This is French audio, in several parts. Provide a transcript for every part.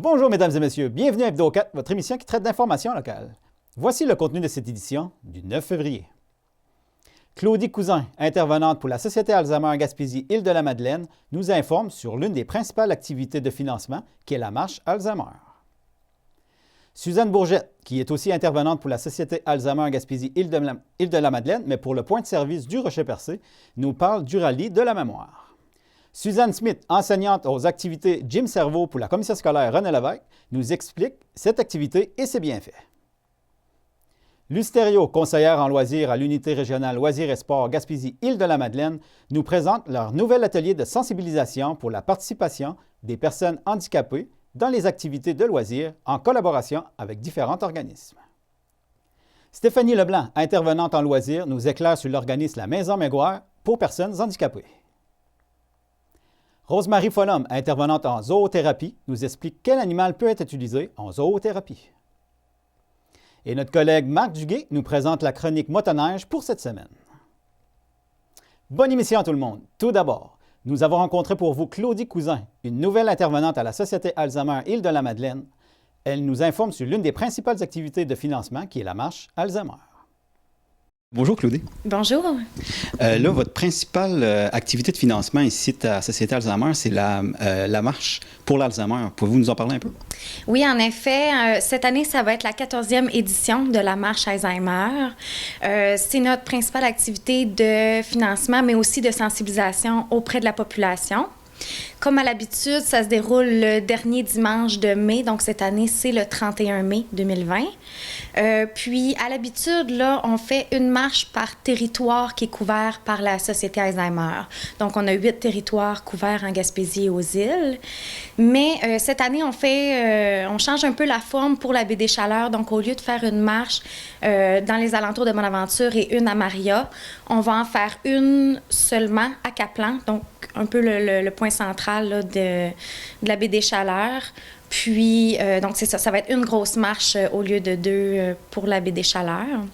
Bonjour mesdames et messieurs, bienvenue à Hebdo 4, votre émission qui traite d'informations locales. Voici le contenu de cette édition du 9 février. Claudie Cousin, intervenante pour la Société Alzheimer Gaspésie-Île-de-la-Madeleine, nous informe sur l'une des principales activités de financement qui est la marche Alzheimer. Suzanne Bourgette, qui est aussi intervenante pour la Société Alzheimer Gaspésie-Île-de-la-Madeleine, mais pour le point de service du Rocher-Percé, nous parle du rallye de la mémoire. Suzanne Smith, enseignante aux activités Gym Cerveau pour la commission scolaire René Lévesque, nous explique cette activité et ses bienfaits. Luce Thériault, conseillère en loisirs à l'unité régionale Loisirs et Sports Gaspésie-Île-de-la-Madeleine, nous présente leur nouvel atelier de sensibilisation pour la participation des personnes handicapées dans les activités de loisirs en collaboration avec différents organismes. Stéphanie Leblanc, intervenante en loisirs, nous éclaire sur l'organisme La Maison Maigouère pour personnes handicapées. Rose-Marie Follum, intervenante en zoothérapie, nous explique quel animal peut être utilisé en zoothérapie. Et notre collègue Marc Duguay nous présente la chronique motoneige pour cette semaine. Bonne émission à tout le monde. Tout d'abord, nous avons rencontré pour vous Claudie Cousin, une nouvelle intervenante à la Société Alzheimer Île-de-la-Madeleine. Elle nous informe sur l'une des principales activités de financement qui est la marche Alzheimer. Bonjour Claudie. Bonjour. Là, votre principale activité de financement ici à la Société Alzheimer, c'est la marche pour l'Alzheimer. Pouvez-vous nous en parler un peu? Oui, en effet, cette année, ça va être la 14e édition de la marche Alzheimer. C'est notre principale activité de financement, mais aussi de sensibilisation auprès de la population. Comme à l'habitude, ça se déroule le dernier dimanche de mai, donc cette année, c'est le 31 mai 2020. Puis, à l'habitude, là, on fait une marche par territoire qui est couvert par la Société Alzheimer. Donc, on a 8 territoires couverts en Gaspésie et aux îles. Mais cette année, on change un peu la forme pour la baie des Chaleurs. Donc, au lieu de faire une marche dans les alentours de Bonaventure et une à Maria, on va en faire une seulement à Caplan, donc un peu le point central là, de la baie des Chaleurs. Puis, donc c'est ça, ça va être une grosse marche au lieu de 2 pour la baie des Chaleurs.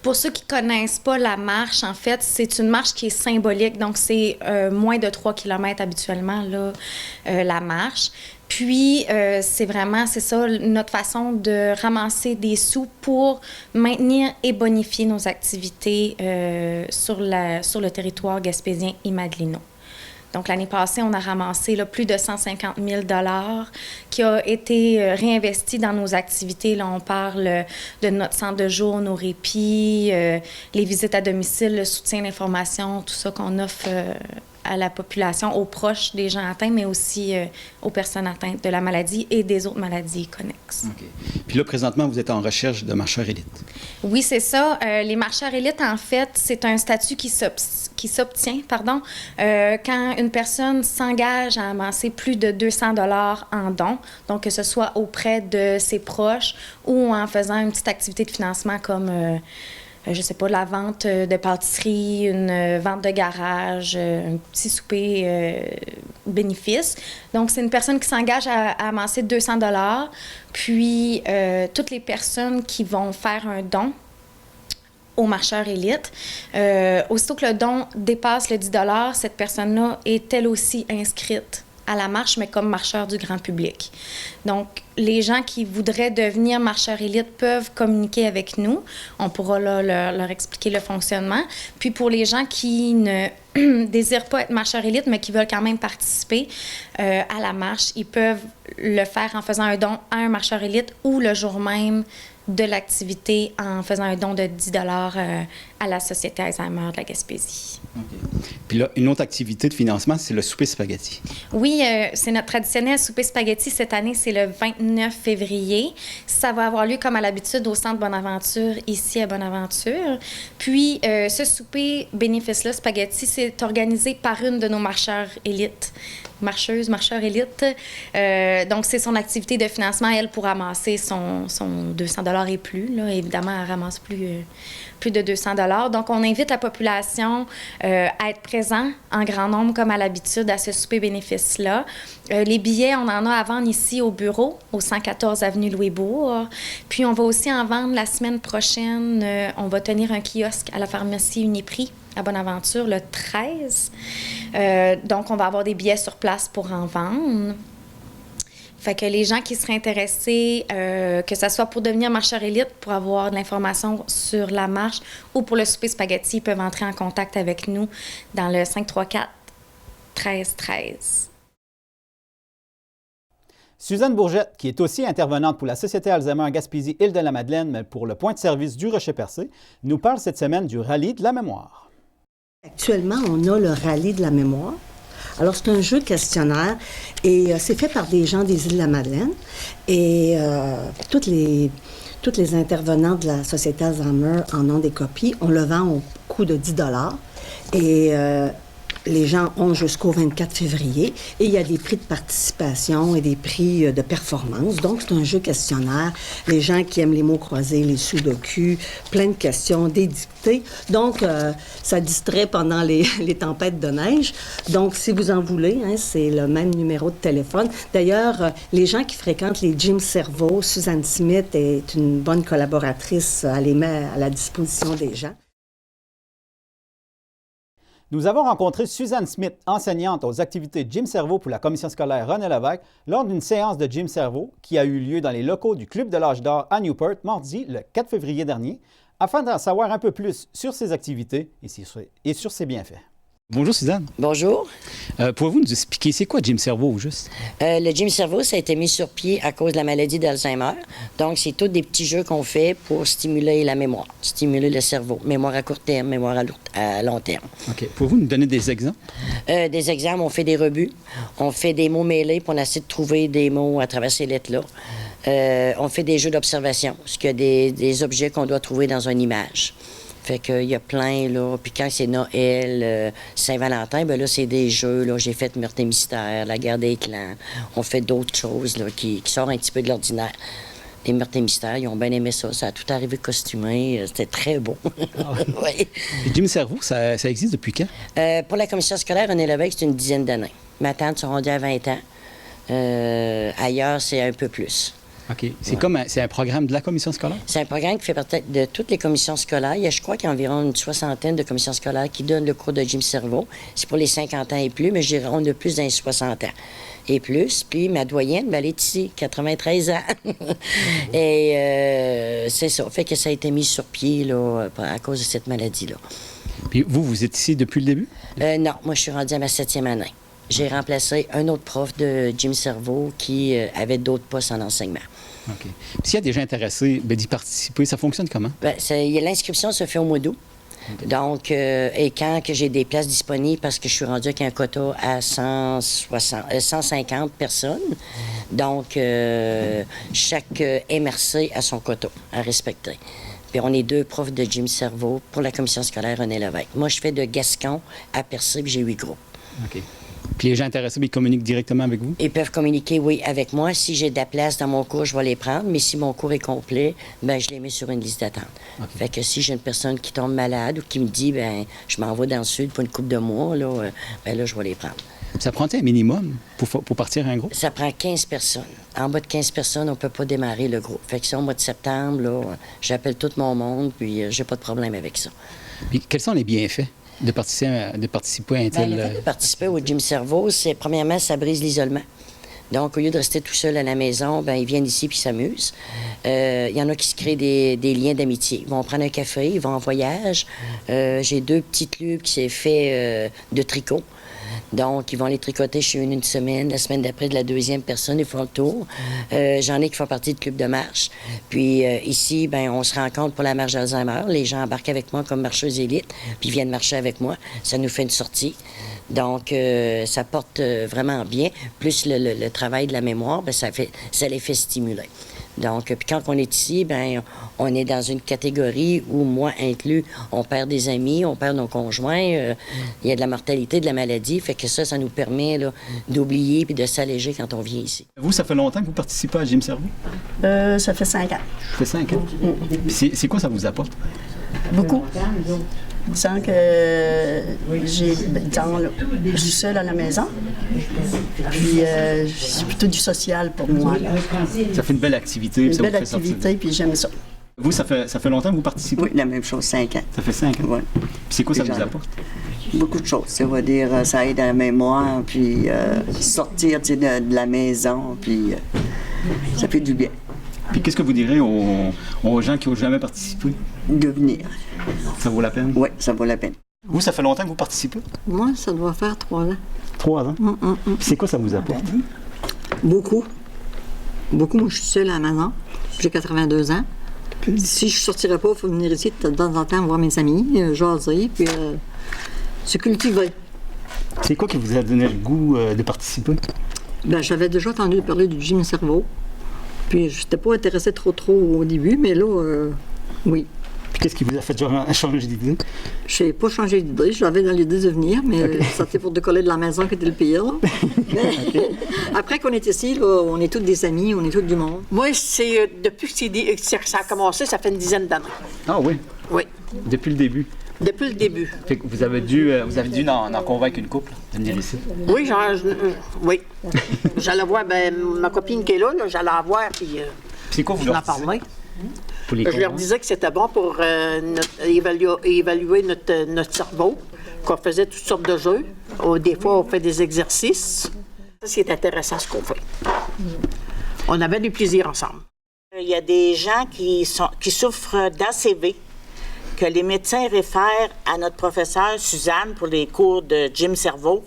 Pour ceux qui ne connaissent pas la marche, en fait, c'est une marche qui est symbolique. Donc, c'est moins de 3 km habituellement, là, la marche. Puis, c'est ça, notre façon de ramasser des sous pour maintenir et bonifier nos activités sur le territoire gaspésien et madelinois. Donc, l'année passée, on a ramassé là, plus de 150 000 $ qui a été réinvesti dans nos activités. Là, on parle de notre centre de jour, nos répits, les visites à domicile, le soutien, l'information, tout ça qu'on offre à la population, aux proches des gens atteints, mais aussi aux personnes atteintes de la maladie et des autres maladies connexes. OK. Puis là, présentement, vous êtes en recherche de marcheurs élites. Oui, c'est ça. Les marcheurs élites, en fait, c'est un statut qui s'obtient quand une personne s'engage à amasser plus de 200 $ en dons, donc que ce soit auprès de ses proches ou en faisant une petite activité de financement comme je sais pas, la vente de pâtisserie, une vente de garage, un petit souper bénéfice. Donc, c'est une personne qui s'engage à amasser 200 $. Puis, toutes les personnes qui vont faire un don aux marcheurs élites, aussitôt que le don dépasse le 10 $, cette personne-là est elle aussi inscrite à la marche, mais comme marcheur du grand public. Donc, les gens qui voudraient devenir marcheurs élites peuvent communiquer avec nous. On pourra là, leur expliquer le fonctionnement. Puis, pour les gens qui ne désirent pas être marcheurs élites, mais qui veulent quand même participer à la marche, ils peuvent le faire en faisant un don à un marcheur élite ou le jour même de l'activité en faisant un don de 10 $ à la Société Alzheimer de la Gaspésie. OK. Puis là, une autre activité de financement, c'est le souper spaghetti. Oui, c'est notre traditionnel souper spaghetti. Cette année, c'est le 29 février. Ça va avoir lieu, comme à l'habitude, au Centre Bonaventure, ici à Bonaventure. Puis, ce souper bénéfice-là, spaghetti, c'est organisé par une de nos marcheurs élites. Marcheur élite. Donc, c'est son activité de financement, elle, pour ramasser son 200 $ et plus. Là. Évidemment, elle ramasse plus de 200 $. Donc, on invite la population à être présent en grand nombre, comme à l'habitude, à ce souper bénéfice-là. Les billets, on en a à vendre ici au bureau, au 114 avenue Louis-Bourg. Puis, on va aussi en vendre la semaine prochaine. On va tenir un kiosque à la pharmacie Uniprix à Bonaventure le 13. Donc, on va avoir des billets sur place pour en vendre. Fait que les gens qui seraient intéressés, que ce soit pour devenir marcheur élite, pour avoir de l'information sur la marche ou pour le souper spaghetti, ils peuvent entrer en contact avec nous dans le 534-1313. Suzanne Bourgette, qui est aussi intervenante pour la Société Alzheimer Gaspésie-Île-de-la-Madeleine, mais pour le point de service du Rocher-Percé, nous parle cette semaine du rallye de la mémoire. Actuellement, on a le rallye de la mémoire. Alors, c'est un jeu questionnaire et c'est fait par des gens des Îles-de-la-Madeleine. Et toutes les intervenants de la Société Alzheimer en ont des copies. On le vend au coût de 10 $. Et les gens ont jusqu'au 24 février. Et il y a des prix de participation et des prix de performance. Donc, c'est un jeu questionnaire. Les gens qui aiment les mots croisés, les sudoku, plein de questions, des dictées. Donc, ça distrait pendant les tempêtes de neige. Donc, si vous en voulez, hein, c'est le même numéro de téléphone. D'ailleurs, les gens qui fréquentent les gyms cerveau, Suzanne Smith est une bonne collaboratrice. Elle les met à la disposition des gens. Nous avons rencontré Suzanne Smith, enseignante aux activités Gym Cerveau pour la commission scolaire René Lévesque, lors d'une séance de Gym Cerveau qui a eu lieu dans les locaux du Club de l'Âge d'Or à Newport, mardi, le 4 février dernier, afin d'en savoir un peu plus sur ses activités et sur ses bienfaits. Bonjour Suzanne. Bonjour. Pouvez-vous nous expliquer c'est quoi Gym Cerveau au juste? Le Gym Cerveau, ça a été mis sur pied à cause de la maladie d'Alzheimer. Donc, c'est tous des petits jeux qu'on fait pour stimuler la mémoire, stimuler le cerveau. Mémoire à court terme, mémoire à long terme. OK. Pouvez-vous nous donner des exemples? Des exemples, on fait des rebuts, on fait des mots mêlés, puis on essaie de trouver des mots à travers ces lettres-là. On fait des jeux d'observation, parce qu'il y a des objets qu'on doit trouver dans une image. Fait qu'il y a plein, là. Puis quand c'est Noël, Saint-Valentin, bien là, c'est des jeux, là. J'ai fait Meurtre et Mystère, La Guerre des clans. On fait d'autres choses, là, qui sortent un petit peu de l'ordinaire. Les Meurtres et Mystères, ils ont bien aimé ça. Ça a tout arrivé costumé. C'était très beau. Oui. Le Gym Cerveau, ça existe depuis quand? Pour la commission scolaire René Lévesque, c'est une dizaine d'années. Ma tante sont rendues à 20 ans. Ailleurs, c'est un peu plus. OK. C'est un programme de la commission scolaire? C'est un programme qui fait partie de toutes les commissions scolaires. Je crois qu'il y a environ une soixantaine de commissions scolaires qui donnent le cours de Gym Cerveau. C'est pour les 50 ans et plus, mais je dirais on a plus dans les 60 ans et plus. Puis ma doyenne, elle est ici, 93 ans. Et c'est ça. Fait que ça a été mis sur pied là, à cause de cette maladie-là. Puis vous êtes ici depuis le début? Non, moi je suis rendue à ma 7e année. J'ai remplacé un autre prof de Gym Cerveau qui avait d'autres postes en enseignement. OK. S'il y a des gens intéressés d'y participer, ça fonctionne comment? L'inscription se fait au mois d'août. Okay. Donc, et quand que j'ai des places disponibles, parce que je suis rendue avec un quota à 150 personnes, donc chaque MRC a son quota à respecter. Puis on est 2 profs de Gym Cerveau pour la commission scolaire René Lévesque. Moi, je fais de Gascon à Percé, puis j'ai 8 groupes. OK. Puis les gens intéressés, ils communiquent directement avec vous? Ils peuvent communiquer, oui, avec moi. Si j'ai de la place dans mon cours, je vais les prendre. Mais si mon cours est complet, bien, je les mets sur une liste d'attente. Okay. Fait que si j'ai une personne qui tombe malade ou qui me dit, bien, je m'en vais dans le sud pour une couple de mois, là, bien là, je vais les prendre. Ça prend-il un minimum pour partir un groupe? Ça prend 15 personnes. En bas de 15 personnes, on ne peut pas démarrer le groupe. Fait que c'est au mois de septembre, là, j'appelle tout mon monde, puis j'ai pas de problème avec ça. Puis quels sont les bienfaits de participer à un tel... Le fait de participer au Gym Cerveau, c'est, premièrement, ça brise l'isolement. Donc, au lieu de rester tout seul à la maison, bien, ils viennent ici puis s'amusent. Il y en a qui se créent des liens d'amitié. Ils vont prendre un café, ils vont en voyage. J'ai 2 petits clubs qui s'est fait de tricot. Donc, ils vont les tricoter chez une semaine. La semaine d'après, de la 2e personne, ils font le tour. J'en ai qui font partie du club de marche. Puis ici, ben, on se rencontre pour la marche d'Alzheimer. Les gens embarquent avec moi comme marcheuse élite, puis viennent marcher avec moi. Ça nous fait une sortie. Donc, ça porte vraiment bien. Plus le travail de la mémoire, ben, ça les fait stimuler. Donc, puis quand on est ici, bien, on est dans une catégorie où, moi inclus, on perd des amis, on perd nos conjoints, il y a de la mortalité, de la maladie, fait que ça nous permet là, d'oublier puis de s'alléger quand on vient ici. Vous, ça fait longtemps que vous participez à Gym Cerveau? Ça fait 5 ans. Ça fait 5 ans? C'est quoi ça vous apporte? Beaucoup. Disons que je suis seule à la maison, puis c'est plutôt du social pour moi. Là. Ça fait une belle activité. Une belle activité, puis j'aime ça. Vous, ça fait longtemps que vous participez? Oui, la même chose, 5 ans. Ça fait 5 ans? Oui. Puis c'est quoi ça Déjà. vous apporte? Beaucoup de choses. Ça va dire, ça aide à la mémoire, puis sortir tu sais, de la maison, puis ça fait du bien Puis qu'est-ce que vous direz aux gens qui n'ont jamais participé? de venir. Ça vaut la peine? Oui, ça vaut la peine. Vous, ça fait longtemps que vous participez? Moi, ça doit faire 3 ans. 3 ans. Puis c'est quoi ça vous apporte? Beaucoup. Beaucoup. Moi, je suis seule à la maison. J'ai 82 ans. Puis, si je ne sortirais pas, il faut venir ici de temps en temps voir mes amis, jaser, puis se cultiver. C'est quoi qui vous a donné le goût de participer? Ben, j'avais déjà entendu parler du gym cerveau. Puis, je n'étais pas intéressée trop au début, mais là, oui. Puis qu'est-ce qui vous a fait changer d'idée? Je n'ai pas changé d'idée. J'avais dans l'idée de venir, mais ça c'était pour décoller de la maison qui était le pire. Là. Mais, après qu'on est ici, là, on est tous des amis, on est tous du monde. Moi, c'est depuis que ça a commencé, ça fait une dizaine d'années. Ah oui? Oui, Depuis le début. depuis le début. Fait que vous avez dû en convaincre une couple de venir ici. Oui, oui. J'allais voir ma copine qui est là, j'allais la voir, puis C'est quoi vous je leur en parlais. pour les Je leur convaincre? disais que c'était bon pour évaluer notre cerveau, qu'on faisait toutes sortes de jeux. Des fois, on fait des exercices. Ça, c'est intéressant ce qu'on fait. On avait du plaisir ensemble. Il y a des gens qui souffrent d'ACV, que les médecins réfèrent à notre professeure Suzanne pour les cours de gym cerveau.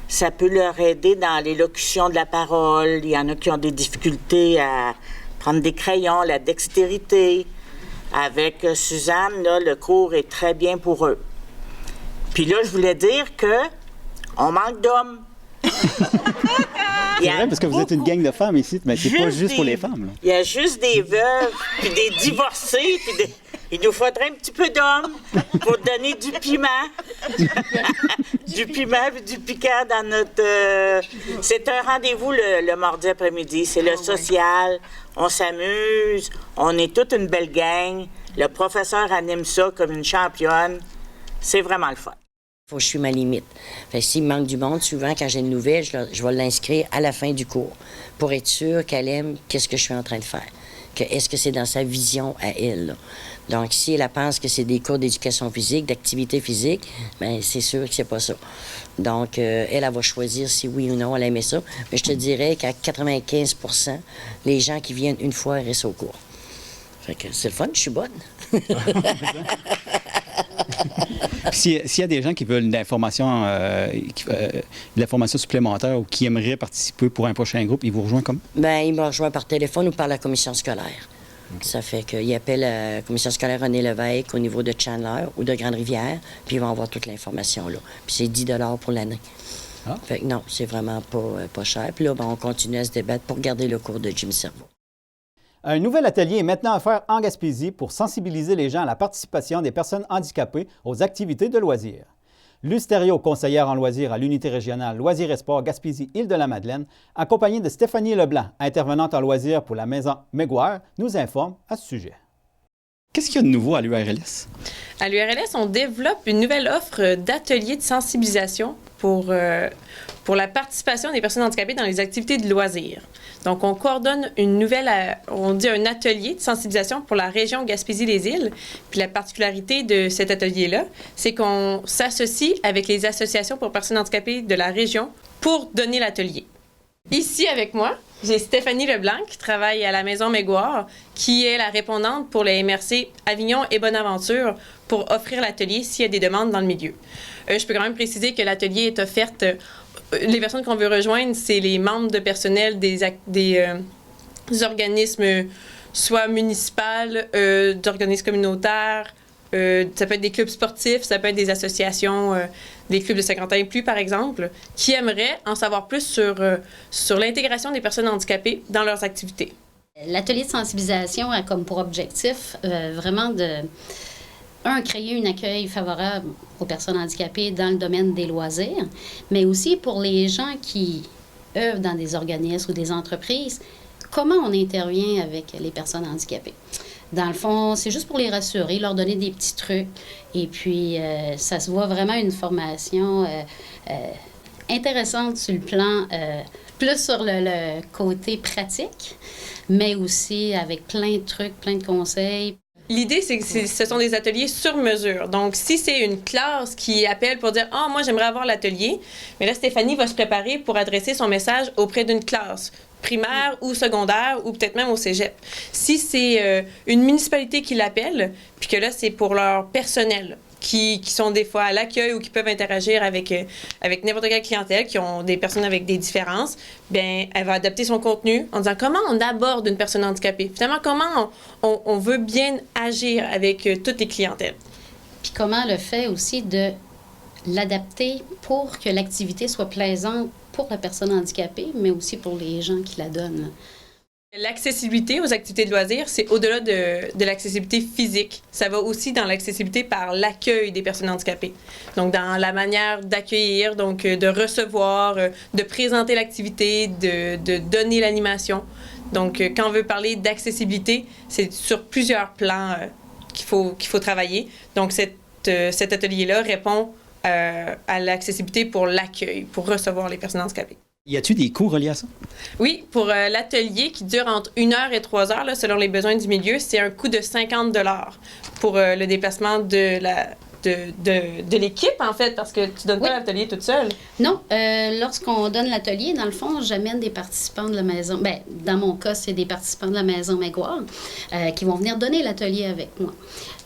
Ça peut leur aider dans l'élocution de la parole. Il y en a qui ont des difficultés à prendre des crayons, la dextérité. Avec Suzanne, là, le cours est très bien pour eux. Puis là, je voulais dire que on manque d'hommes. C'est vrai, parce que vous êtes une gang de femmes ici, mais c'est pas juste pour les femmes. Là. Il y a juste des veuves, puis des divorcés, puis il nous faudrait un petit peu d'hommes pour donner du piment. Du piment et du piquant dans notre... C'est un rendez-vous le mardi après-midi. C'est le social. On s'amuse. On est toute une belle gang. Le professeur anime ça comme une championne. C'est vraiment le fun. Faut que je suis ma limite. Fait que s'il me manque du monde, souvent, quand j'ai une nouvelle, je vais l'inscrire à la fin du cours pour être sûr qu'elle aime qu'est-ce que je suis en train de faire. Est-ce que c'est dans sa vision à elle, là. Donc, si elle pense que c'est des cours d'éducation physique, d'activité physique, bien, c'est sûr que c'est pas ça. Donc, elle va choisir si oui ou non elle aimait ça. Mais je te dirais qu'à 95 % les gens qui viennent une fois restent au cours. Fait que c'est le fun, je suis bonne. S'il y a des gens qui veulent de l'information supplémentaire ou qui aimeraient participer pour un prochain groupe, ils vous rejoignent comment? Bien, ils me rejoignent par téléphone ou par la commission scolaire. Ça fait qu'ils appellent la commission scolaire René Lévesque au niveau de Chandler ou de Grande-Rivière, puis ils vont avoir toute l'information là. Puis c'est 10 $ pour l'année. Ah. Fait que non, c'est vraiment pas cher. Puis là, ben, on continue à se débattre pour garder le cours de gym cerveau. Un nouvel atelier est maintenant offert en Gaspésie pour sensibiliser les gens à la participation des personnes handicapées aux activités de loisirs. Luce Thériault, conseillère en loisirs à l'unité régionale Loisirs et Sports Gaspésie-Île-de-la-Madeleine, accompagnée de Stéphanie Leblanc, intervenante en loisirs pour la maison Mégoire, nous informe à ce sujet. Qu'est-ce qu'il y a de nouveau à l'URLS? À l'URLS, on développe une nouvelle offre d'ateliers de sensibilisation pour la participation des personnes handicapées dans les activités de loisirs. Donc, on coordonne un atelier de sensibilisation pour la région Gaspésie-les-Îles. Puis la particularité de cet atelier-là, c'est qu'on s'associe avec les associations pour personnes handicapées de la région pour donner l'atelier. Ici, avec moi, j'ai Stéphanie Leblanc, qui travaille à la Maison Mégoire, qui est la répondante pour les MRC Avignon et Bonaventure pour offrir l'atelier s'il y a des demandes dans le milieu. Je peux quand même préciser que l'atelier est offert. Les personnes qu'on veut rejoindre, c'est les membres de personnel des organismes, soit municipaux, d'organismes communautaires. Ça peut être des clubs sportifs, ça peut être des associations, des clubs de 50 ans et plus, par exemple, qui aimeraient en savoir plus sur l'intégration des personnes handicapées dans leurs activités. L'atelier de sensibilisation a comme pour objectif vraiment créer un accueil favorable aux personnes handicapées dans le domaine des loisirs, mais aussi pour les gens qui œuvrent dans des organismes ou des entreprises, comment on intervient avec les personnes handicapées. Dans le fond, c'est juste pour les rassurer, leur donner des petits trucs. Et puis, ça se voit vraiment une formation intéressante sur le plan, plus sur le côté pratique, mais aussi avec plein de trucs, plein de conseils. L'idée, c'est que ce sont des ateliers sur mesure. Donc, si c'est une classe qui appelle pour dire « Ah, moi, j'aimerais avoir l'atelier », mais là, Stéphanie va se préparer pour adresser son message auprès d'une classe primaire ou secondaire ou peut-être même au cégep. Si c'est une municipalité qui l'appelle, puis que là, c'est pour leur personnel, qui sont des fois à l'accueil ou qui peuvent interagir avec n'importe quelle clientèle, qui ont des personnes avec des différences, bien, elle va adapter son contenu en disant comment on aborde une personne handicapée. Finalement, comment on veut bien agir avec toutes les clientèles. Puis comment le fait aussi de l'adapter pour que l'activité soit plaisante pour la personne handicapée, mais aussi pour les gens qui la donnent. L'accessibilité aux activités de loisirs, c'est au-delà de l'accessibilité physique. Ça va aussi dans l'accessibilité par l'accueil des personnes handicapées. Donc, dans la manière d'accueillir, donc de recevoir, de présenter l'activité, de donner l'animation. Donc, quand on veut parler d'accessibilité, c'est sur plusieurs plans qu'il faut travailler. Donc, cet atelier-là répond à l'accessibilité pour l'accueil, pour recevoir les personnes handicapées. Y a-t-il des coûts reliés à ça? Oui, pour l'atelier qui dure entre 1 heure et 3 heures, là, selon les besoins du milieu, c'est un coût de 50 $ pour le déplacement de l'équipe, en fait, parce que tu donnes pas l'atelier toute seule. Non, lorsqu'on donne l'atelier, dans le fond, j'amène des participants de la maison. Bien, dans mon cas, c'est des participants de la maison Maigouard qui vont venir donner l'atelier avec moi.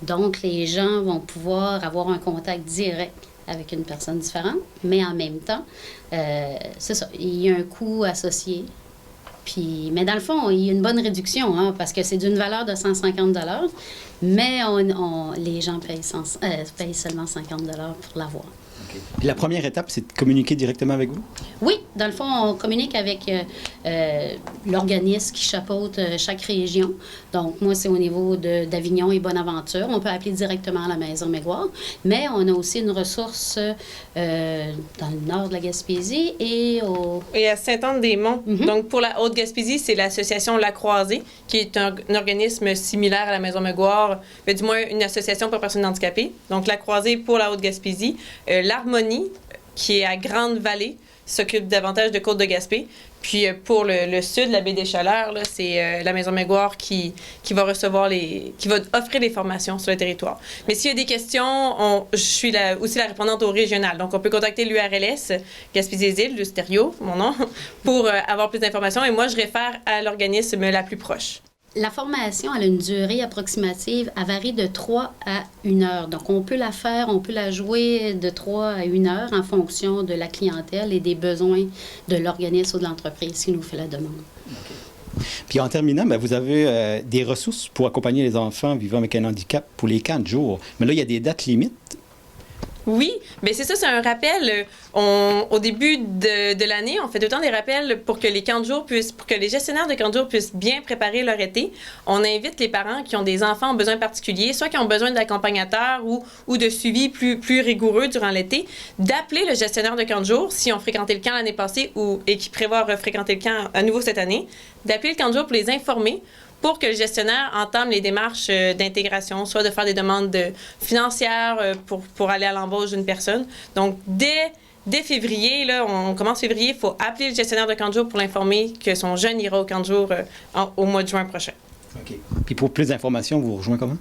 Donc, les gens vont pouvoir avoir un contact direct avec une personne différente, mais en même temps, c'est ça, il y a un coût associé. Puis, mais dans le fond, il y a une bonne réduction, hein, parce que c'est d'une valeur de 150 $, mais les gens payent seulement 50 $ pour l'avoir. Okay. Puis la première étape, c'est de communiquer directement avec vous? Oui, dans le fond, on communique avec l'organisme qui chapeaute chaque région. Donc, moi, c'est au niveau d'Avignon et Bonaventure. On peut appeler directement à la Maison Maigouard, mais on a aussi une ressource dans le nord de la Gaspésie et à Sainte-Anne-des-Monts. Mm-hmm. Donc, pour la Haute-Gaspésie, c'est l'association La Croisée, qui est un organisme similaire à la Maison Maigouard, mais du moins une association pour personnes handicapées. Donc, La Croisée pour la Haute-Gaspésie. L'Harmonie, qui est à Grande-Vallée, s'occupe davantage de Côte-de-Gaspé. Puis pour le sud, la baie des Chaleurs, là, c'est la Maison Maigouard qui va recevoir qui va offrir des formations sur le territoire. Mais s'il y a des questions, je suis aussi la répondante au régional. Donc, on peut contacter l'URLS, Gaspésie-Îles, l'Usterio, mon nom, pour avoir plus d'informations. Et moi, je réfère à l'organisme la plus proche. La formation, elle a une durée approximative, elle varie de 3 à 1 heure. Donc, on peut la jouer de 3 à 1 heure en fonction de la clientèle et des besoins de l'organisme ou de l'entreprise qui nous fait la demande. Okay. Puis en terminant, bien, vous avez des ressources pour accompagner les enfants vivant avec un handicap pour les camps de jour. Mais là, il y a des dates limites. Oui, bien c'est ça, c'est un rappel. Au début de l'année, on fait tout le temps des rappels pour que les camps de jour pour que les gestionnaires de camps de jour puissent bien préparer leur été. On invite les parents qui ont des enfants en besoin particuliers, soit qui ont besoin d'accompagnateurs ou de suivi plus rigoureux durant l'été, d'appeler le gestionnaire de camp de jour s'ils ont fréquenté le camp l'année passée et qui prévoient fréquenter le camp à nouveau cette année, d'appeler le camp de jour pour les informer pour que le gestionnaire entame les démarches d'intégration, soit de faire des demandes financières pour aller à l'embauche d'une personne. Donc, dès février, là, on commence février, il faut appeler le gestionnaire de camp de jour pour l'informer que son jeune ira au camp de jour au mois de juin prochain. OK. Puis pour plus d'informations, vous rejoignez comment?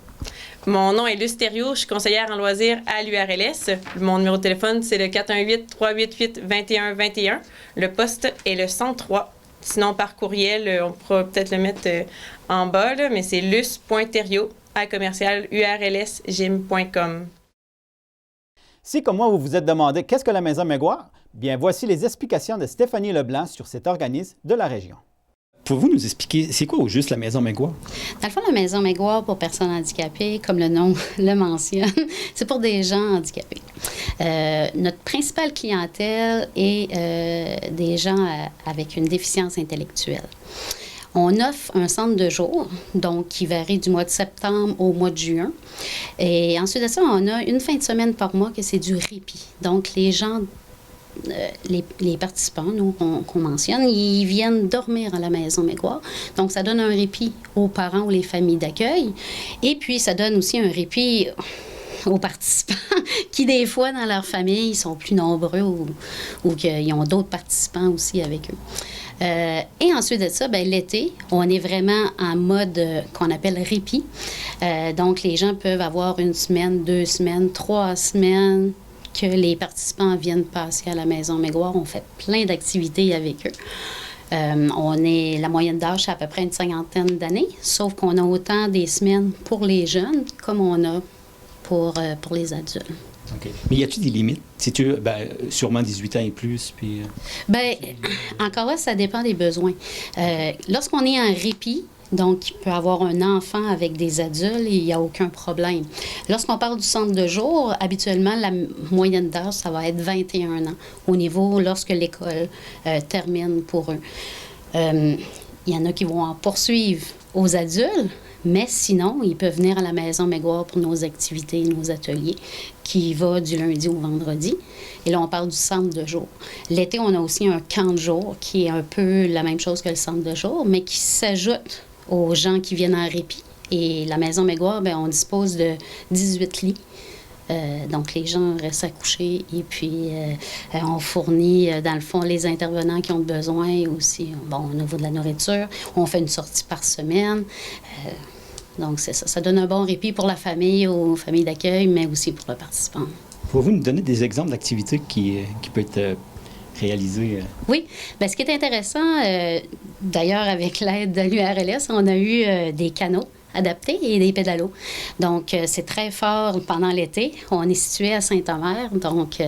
Mon nom est Lusterio, je suis conseillère en loisirs à l'URLS. Mon numéro de téléphone, c'est le 418-388-2121. Le poste est le 103. Sinon, par courriel, on pourra peut-être le mettre en bas, là, mais c'est lus.terrio@urlsgym.com. Si, comme moi, vous vous êtes demandé qu'est-ce que la Maison Maigouard, bien voici les explications de Stéphanie Leblanc sur cet organisme de la région. Pouvez-vous nous expliquer, c'est quoi au juste la Maison Maigouard? Dans le fond, la Maison Maigouard pour personnes handicapées, comme le nom le mentionne, c'est pour des gens handicapés. Notre principale clientèle est des gens avec une déficience intellectuelle. On offre un centre de jour, donc qui varie du mois de septembre au mois de juin. Et ensuite de ça, on a une fin de semaine par mois que c'est du répit. Donc, les gens les participants, nous, qu'on mentionne, ils viennent dormir à la Maison Maigouard. Donc, ça donne un répit aux parents ou les familles d'accueil. Et puis, ça donne aussi un répit aux participants qui, des fois, dans leur famille, sont plus nombreux ou qu'ils ont d'autres participants aussi avec eux. Et ensuite de ça, l'été, on est vraiment en mode qu'on appelle répit. Donc, les gens peuvent avoir 1 semaine, 2 semaines, 3 semaines que les participants viennent passer à la Maison Maigloire. On fait plein d'activités avec eux. La moyenne d'âge, c'est à peu près une 50aine d'années, sauf qu'on a autant des semaines pour les jeunes comme on a pour les adultes. OK. Mais y a-t-il des limites? C'est-tu sûrement 18 ans et plus? Puis... Encore là, ça dépend des besoins. Lorsqu'on est en répit, donc, il peut avoir un enfant avec des adultes et il n'y a aucun problème. Lorsqu'on parle du centre de jour, habituellement, la moyenne d'âge, ça va être 21 ans au niveau lorsque l'école termine pour eux. Il y en a qui vont en poursuivre aux adultes, mais sinon, ils peuvent venir à la Maison Maigloire pour nos activités, nos ateliers, qui va du lundi au vendredi. Et là, on parle du centre de jour. L'été, on a aussi un camp de jour qui est un peu la même chose que le centre de jour, mais qui s'ajoute aux gens qui viennent en répit. Et la Maison Maigloire, on dispose de 18 lits. Donc, les gens restent accouchés et puis on fournit, dans le fond, les intervenants qui ont besoin aussi, au niveau de la nourriture. On fait une sortie par semaine. Donc, c'est ça. Ça donne un bon répit pour la famille, aux familles d'accueil, mais aussi pour le participant. Pouvez-vous nous donner des exemples d'activités qui peuvent être réalisées? Oui. Ce qui est intéressant, d'ailleurs, avec l'aide de l'URLS, on a eu des canots adaptés et des pédalos. Donc, c'est très fort pendant l'été. On est situé à Saint-Omer, donc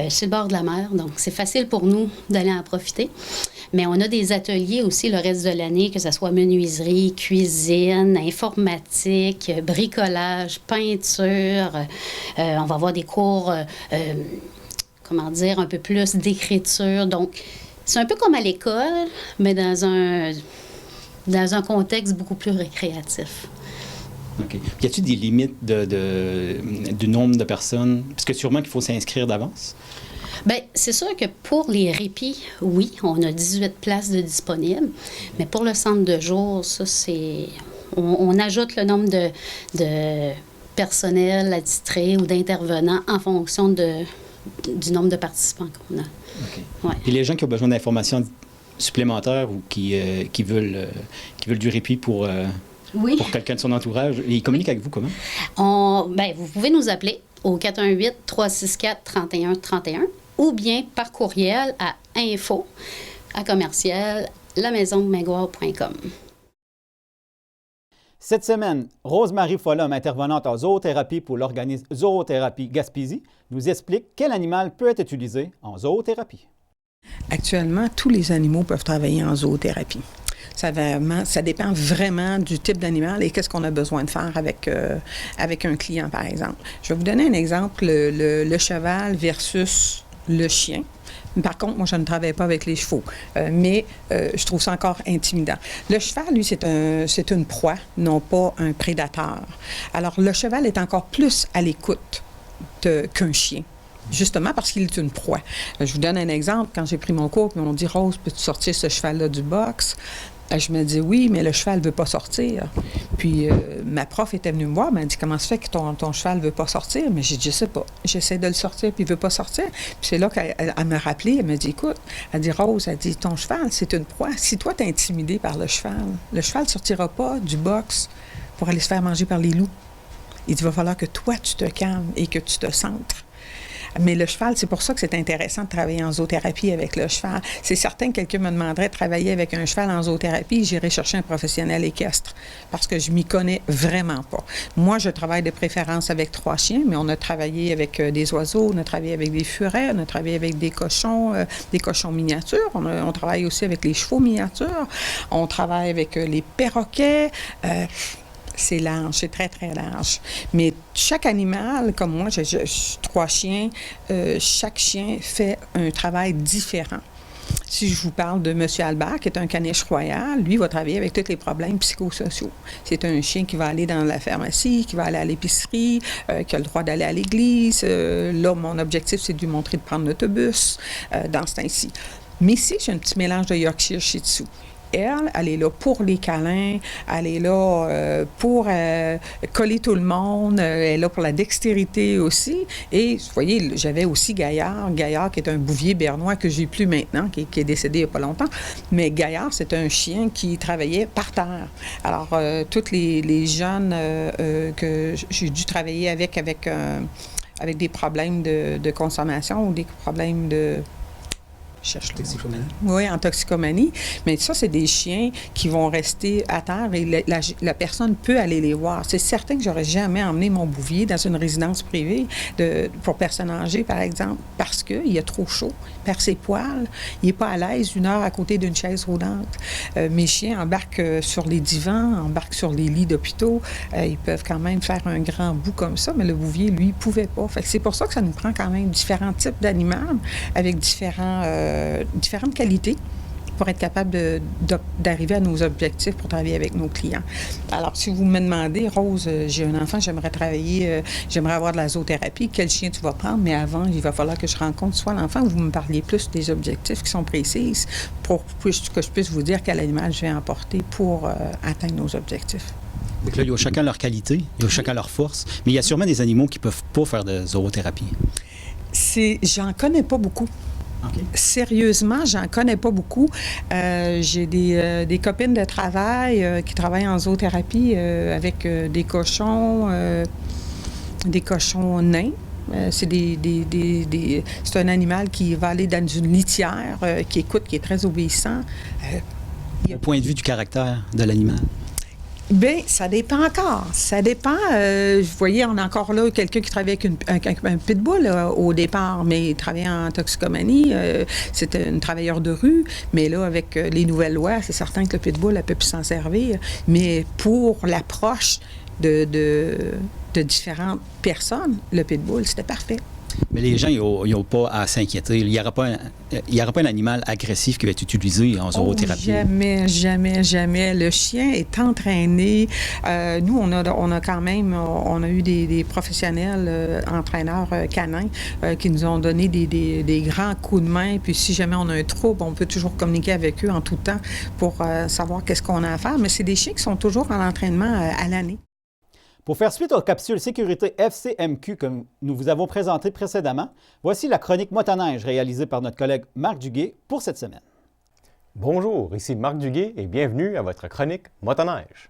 sur le bord de la mer. Donc, c'est facile pour nous d'aller en profiter. Mais on a des ateliers aussi le reste de l'année, que ce soit menuiserie, cuisine, informatique, bricolage, peinture. On va avoir des cours, un peu plus d'écriture. Donc, c'est un peu comme à l'école, mais dans un contexte beaucoup plus récréatif. OK. Y a-t-il des limites du nombre de personnes? Parce que sûrement qu'il faut s'inscrire d'avance. C'est sûr que pour les répits, oui, on a 18 places de disponibles. Mais pour le centre de jour, ça, c'est... On ajoute le nombre de personnel attitré ou d'intervenants en fonction du nombre de participants qu'on a. OK. Ouais. Et les gens qui ont besoin d'informations supplémentaires ou qui veulent du répit pour quelqu'un de son entourage, ils communiquent avec vous comment? Vous pouvez nous appeler au 418-364-3131 ou bien par courriel à info@lamaisonmaigloire.com. Cette semaine, Rose-Marie Follum, intervenante en zoothérapie pour l'organisme Zoothérapie Gaspésie, nous explique quel animal peut être utilisé en zoothérapie. Actuellement, tous les animaux peuvent travailler en zoothérapie. Ça dépend vraiment du type d'animal et qu'est-ce qu'on a besoin de faire avec un client, par exemple. Je vais vous donner un exemple, le cheval versus le chien. Par contre, moi, je ne travaille pas avec les chevaux, mais je trouve ça encore intimidant. Le cheval, lui, c'est une proie, non pas un prédateur. Alors, le cheval est encore plus à l'écoute qu'un chien. Justement parce qu'il est une proie. Je vous donne un exemple. Quand j'ai pris mon cours, puis on dit « Rose, peux-tu sortir ce cheval-là du box? » Je me dis « Oui, mais le cheval ne veut pas sortir. » Puis ma prof était venue me voir, elle m'a dit « Comment ça fait que ton cheval ne veut pas sortir? » Mais j'ai dit « Je sais pas. J'essaie de le sortir, puis il ne veut pas sortir. » Puis c'est là qu'elle m'a rappelé, elle m'a dit « Écoute, elle dit Rose, elle dit ton cheval, c'est une proie. Si toi, tu es intimidé par le cheval ne sortira pas du box pour aller se faire manger par les loups. Il dit, il va falloir que toi, tu te calmes et que tu te centres. » Mais le cheval, c'est pour ça que c'est intéressant de travailler en zoothérapie avec le cheval. C'est certain que quelqu'un me demanderait de travailler avec un cheval en zoothérapie, j'irais chercher un professionnel équestre parce que je m'y connais vraiment pas. Moi, je travaille de préférence avec 3 chiens, mais on a travaillé avec des oiseaux, on a travaillé avec des furets, on a travaillé avec des cochons miniatures, on travaille aussi avec les chevaux miniatures, on travaille avec les perroquets. C'est large, c'est très, très large. Mais chaque animal, comme moi, j'ai 3 chiens, chaque chien fait un travail différent. Si je vous parle de M. Albert, qui est un caniche royal, lui va travailler avec tous les problèmes psychosociaux. C'est un chien qui va aller dans la pharmacie, qui va aller à l'épicerie, qui a le droit d'aller à l'église. Là, mon objectif, c'est de lui montrer de prendre l'autobus dans ce temps-ci. Mais ici, j'ai un petit mélange de Yorkshire Shih Tzu. elle est là pour les câlins, elle est là pour coller tout le monde, elle est là pour la dextérité aussi. Et vous voyez, j'avais aussi Gaillard qui est un bouvier bernois que j'ai plus maintenant, qui est décédé il n'y a pas longtemps. Mais Gaillard, c'est un chien qui travaillait par terre. Alors, tous les jeunes que j'ai dû travailler avec des problèmes de consommation ou des problèmes de... Toxicomanie. Oui, en toxicomanie. Mais ça, c'est des chiens qui vont rester à terre et la personne peut aller les voir. C'est certain que j'aurais jamais emmené mon bouvier dans une résidence privée pour personnes âgées, par exemple, parce qu'il y a trop chaud, il perd ses poils, il n'est pas à l'aise 1 heure à côté d'une chaise roulante. Mes chiens embarquent sur les divans, embarquent sur les lits d'hôpitaux. Ils peuvent quand même faire un grand bout comme ça, mais le bouvier, lui, ne pouvait pas. Fait que c'est pour ça que ça nous prend quand même différents types d'animaux avec différentes qualités pour être capable d'arriver à nos objectifs pour travailler avec nos clients. Alors, si vous me demandez, Rose, j'ai un enfant, j'aimerais avoir de la zoothérapie, quel chien tu vas prendre? Mais avant, il va falloir que je rencontre soit l'enfant ou vous me parliez plus des objectifs qui sont précis pour que je puisse vous dire quel animal je vais emporter pour atteindre nos objectifs. Donc là, il y a chacun leur qualité, il y a chacun leur force, mais il y a sûrement des animaux qui ne peuvent pas faire de zoothérapie. J'en connais pas beaucoup. Okay. Sérieusement, j'en connais pas beaucoup. J'ai des copines de travail qui travaillent en zoothérapie avec des cochons nains. C'est un animal qui va aller dans une litière, qui écoute, qui est très obéissant. Au point de vue du caractère de l'animal? Bien, ça dépend encore. Ça dépend. Vous voyez, on a encore là quelqu'un qui travaille avec un pitbull au départ, mais il travaillait en toxicomanie. C'était un travailleur de rue. Mais là, avec les nouvelles lois, c'est certain que le pitbull, elle peut plus s'en servir. Mais pour l'approche de différentes personnes, le pitbull, c'était parfait. Mais les gens, ils n'ont pas à s'inquiéter. Il n'y aura pas un animal agressif qui va être utilisé en zoothérapie. Jamais. Le chien est entraîné. Nous, on a eu des professionnels entraîneurs canins qui nous ont donné des grands coups de main. Puis si jamais on a un trouble, on peut toujours communiquer avec eux en tout temps pour savoir qu'est-ce qu'on a à faire. Mais c'est des chiens qui sont toujours en entraînement à l'année. Pour faire suite aux capsules sécurité FCMQ que nous vous avons présentées précédemment, voici la chronique motoneige réalisée par notre collègue Marc Duguay pour cette semaine. Bonjour, ici Marc Duguay et bienvenue à votre chronique motoneige.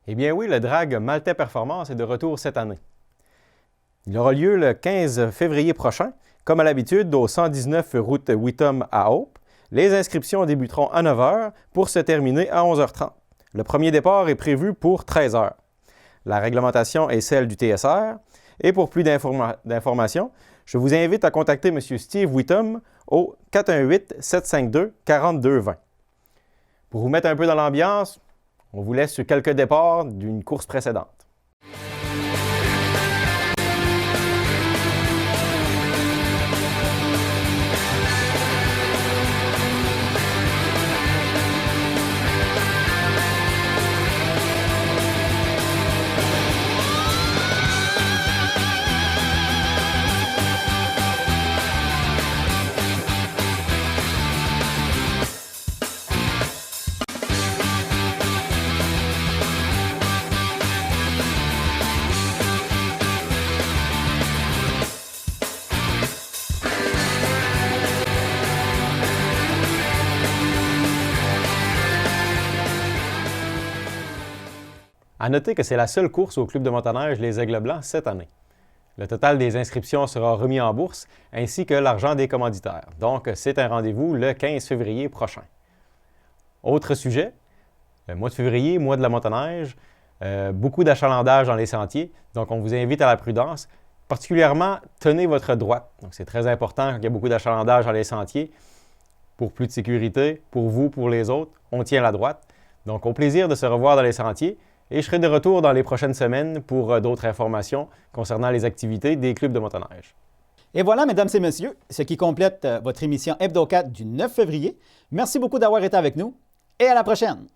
Eh bien oui, le drag Maltais Performance est de retour cette année. Il aura lieu le 15 février prochain. Comme à l'habitude, au 119 route Whittom à Hope. Les inscriptions débuteront à 9 h pour se terminer à 11h30. Le premier départ est prévu pour 13 h. La réglementation est celle du TSR. Et pour plus d'informations, je vous invite à contacter M. Steve Whittom au 418-752-4220. Pour vous mettre un peu dans l'ambiance, on vous laisse sur quelques départs d'une course précédente. À noter que c'est la seule course au Club de motoneige Les Aigles Blancs cette année. Le total des inscriptions sera remis en bourse, ainsi que l'argent des commanditaires. Donc, c'est un rendez-vous le 15 février prochain. Autre sujet, le mois de février, mois de la motoneige, beaucoup d'achalandage dans les sentiers, donc on vous invite à la prudence. Particulièrement, tenez votre droite. Donc, c'est très important quand il y a beaucoup d'achalandage dans les sentiers. Pour plus de sécurité, pour vous, pour les autres, on tient la droite. Donc, au plaisir de se revoir dans les sentiers. Et je serai de retour dans les prochaines semaines pour d'autres informations concernant les activités des clubs de motoneige. Et voilà, mesdames et messieurs, ce qui complète votre émission Hebdo 4 du 9 février. Merci beaucoup d'avoir été avec nous et à la prochaine!